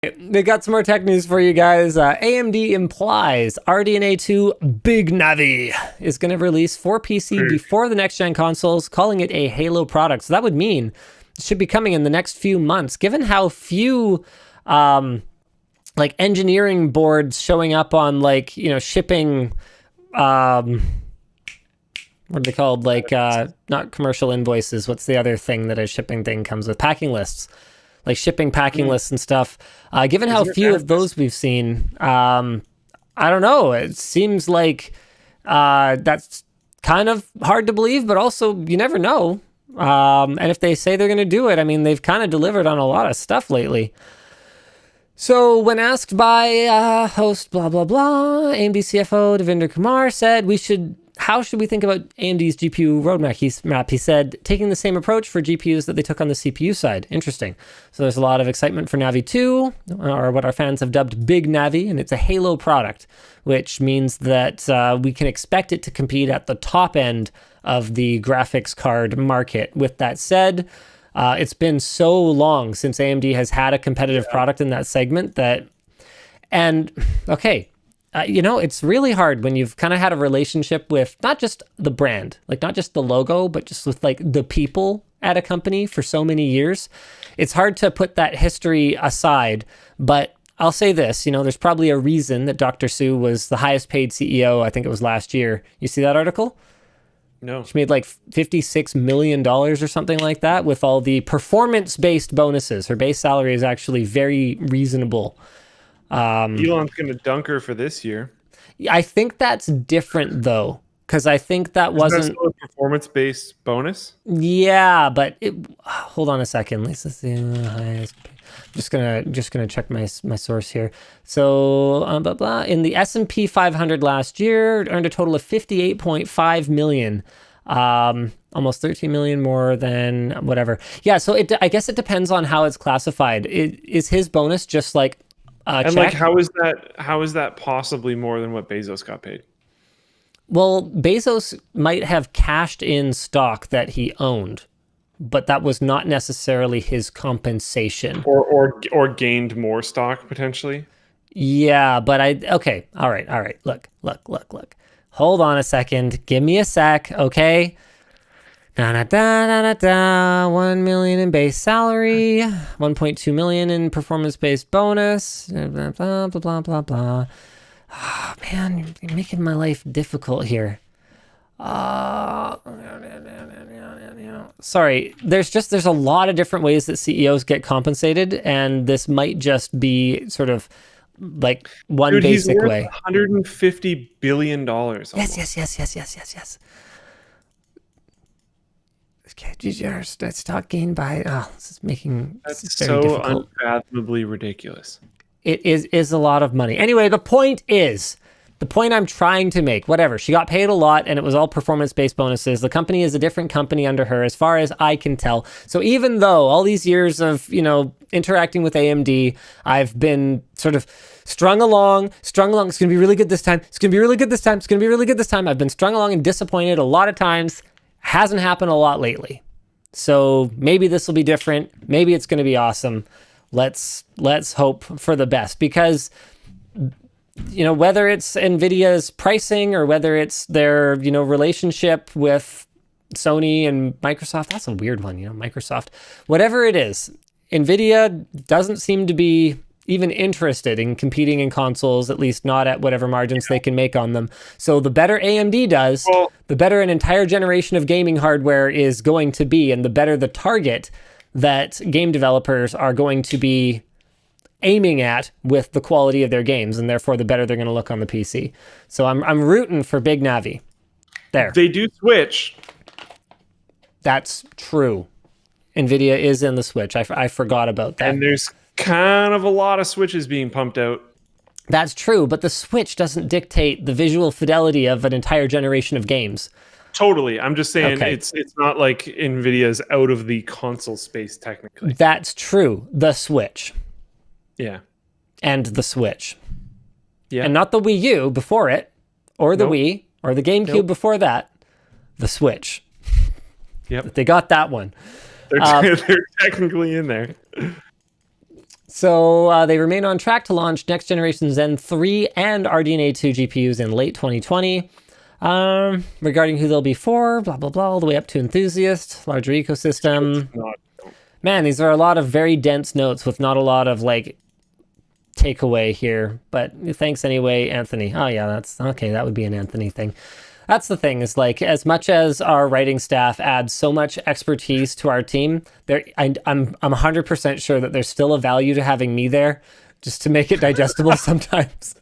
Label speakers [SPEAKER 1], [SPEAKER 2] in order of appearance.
[SPEAKER 1] They got some more tech news for you guys. AMD implies RDNA 2 Big Navi is going to release for PC before the next-gen consoles, calling it a Halo product. So that would mean it should be coming in the next few months. Given how few like engineering boards showing up on like, you know, shipping, what are they called? Like not commercial invoices. What's the other thing that a shipping thing comes with? Packing lists. Like shipping packing lists and stuff. Given how few of those we've seen, I don't know. It seems like that's kind of hard to believe, but also you never know. And if they say they're going to do it, I mean, they've kind of delivered on a lot of stuff lately. So when asked by host blah, blah, blah, AMD CFO Devinder Kumar said, how should we think about AMD's GPU roadmap? He said, taking the same approach for GPUs that they took on the CPU side. Interesting. So there's a lot of excitement for Navi 2, or what our fans have dubbed Big Navi, and it's a Halo product, which means that we can expect it to compete at the top end of the graphics card market. With that said, it's been so long since AMD has had a competitive product in that segment you know, it's really hard when you've kind of had a relationship with not just the brand, like not just the logo, but just with like the people at a company for so many years. It's hard to put that history aside, but I'll say this, you know, there's probably a reason that Dr. Su was the highest paid CEO, I think it was last year. You see that article?
[SPEAKER 2] No.
[SPEAKER 1] She made like $56 million or something like that with all the performance-based bonuses. Her base salary is actually very reasonable.
[SPEAKER 2] Elon's going to dunk her for this year.
[SPEAKER 1] I think that's different though, because I think that wasn't
[SPEAKER 2] still a performance-based bonus.
[SPEAKER 1] Yeah, but hold on a second. Let's see. Just gonna check my source here. So blah blah. In the S&P 500 last year, earned a total of 58.5 million. Almost 13 million more than whatever. Yeah. So I guess it depends on how it's classified. Is his bonus just like?
[SPEAKER 2] And
[SPEAKER 1] check?
[SPEAKER 2] like, how is that possibly more than what Bezos got paid?
[SPEAKER 1] Well, Bezos might have cashed in stock that he owned, but that was not necessarily his compensation.
[SPEAKER 2] Or gained more stock potentially.
[SPEAKER 1] Yeah, but okay. All right. Look. Hold on a second. Give me a sec, okay? 1 million in base salary, 1.2 million in performance-based bonus, blah, blah, blah, blah, blah. Oh, man, you're making my life difficult here. Sorry, there's a lot of different ways that CEOs get compensated, and this might just be sort of like one basic
[SPEAKER 2] he's worth
[SPEAKER 1] way.
[SPEAKER 2] $150 billion.
[SPEAKER 1] Yes. Okay, stock gain by. This is making
[SPEAKER 2] that's
[SPEAKER 1] very
[SPEAKER 2] so
[SPEAKER 1] difficult.
[SPEAKER 2] Unfathomably ridiculous.
[SPEAKER 1] It is a lot of money. Anyway, the point I'm trying to make, whatever. She got paid a lot, and it was all performance-based bonuses. The company is a different company under her, as far as I can tell. So even though all these years of, you know, interacting with AMD, I've been sort of strung along. It's going to be really good this time. I've been strung along and disappointed a lot of times. Hasn't happened a lot lately. So maybe this will be different. Maybe it's going to be awesome. Let's hope for the best, because, you know, whether it's Nvidia's pricing or whether it's their, you know, relationship with Sony and Microsoft, that's a weird one, you know, Microsoft, whatever it is, Nvidia doesn't seem to be even interested in competing in consoles, at least not at whatever margins they can make on them. So the better AMD does, the better an entire generation of gaming hardware is going to be, and the better the target that game developers are going to be aiming at with the quality of their games, and therefore the better they're going to look on the PC. So I'm rooting for Big Navi. There.
[SPEAKER 2] They do Switch.
[SPEAKER 1] That's true. Nvidia is in the Switch. I forgot about that.
[SPEAKER 2] And there's kind of a lot of Switches being pumped out.
[SPEAKER 1] That's true, but the Switch doesn't dictate the visual fidelity of an entire generation of games.
[SPEAKER 2] Totally. I'm just saying
[SPEAKER 1] Okay.
[SPEAKER 2] it's not like Nvidia's out of the console space technically.
[SPEAKER 1] That's true. The Switch.
[SPEAKER 2] Yeah.
[SPEAKER 1] And the Switch.
[SPEAKER 2] Yeah.
[SPEAKER 1] And not the Wii U before it, or the Wii, or the GameCube before that. The Switch.
[SPEAKER 2] Yep.
[SPEAKER 1] They got that one.
[SPEAKER 2] They're technically in there.
[SPEAKER 1] So they remain on track to launch next generation Zen 3 and RDNA 2 GPUs in late 2020. Regarding who they'll be for, blah, blah, blah, all the way up to enthusiast, larger ecosystem. Man, these are a lot of very dense notes with not a lot of like takeaway here, but thanks anyway, Anthony. Oh yeah, that's okay. That would be an Anthony thing. That's the thing, is like, as much as our writing staff adds so much expertise to our team, I'm 100% sure that there's still a value to having me there just to make it digestible sometimes.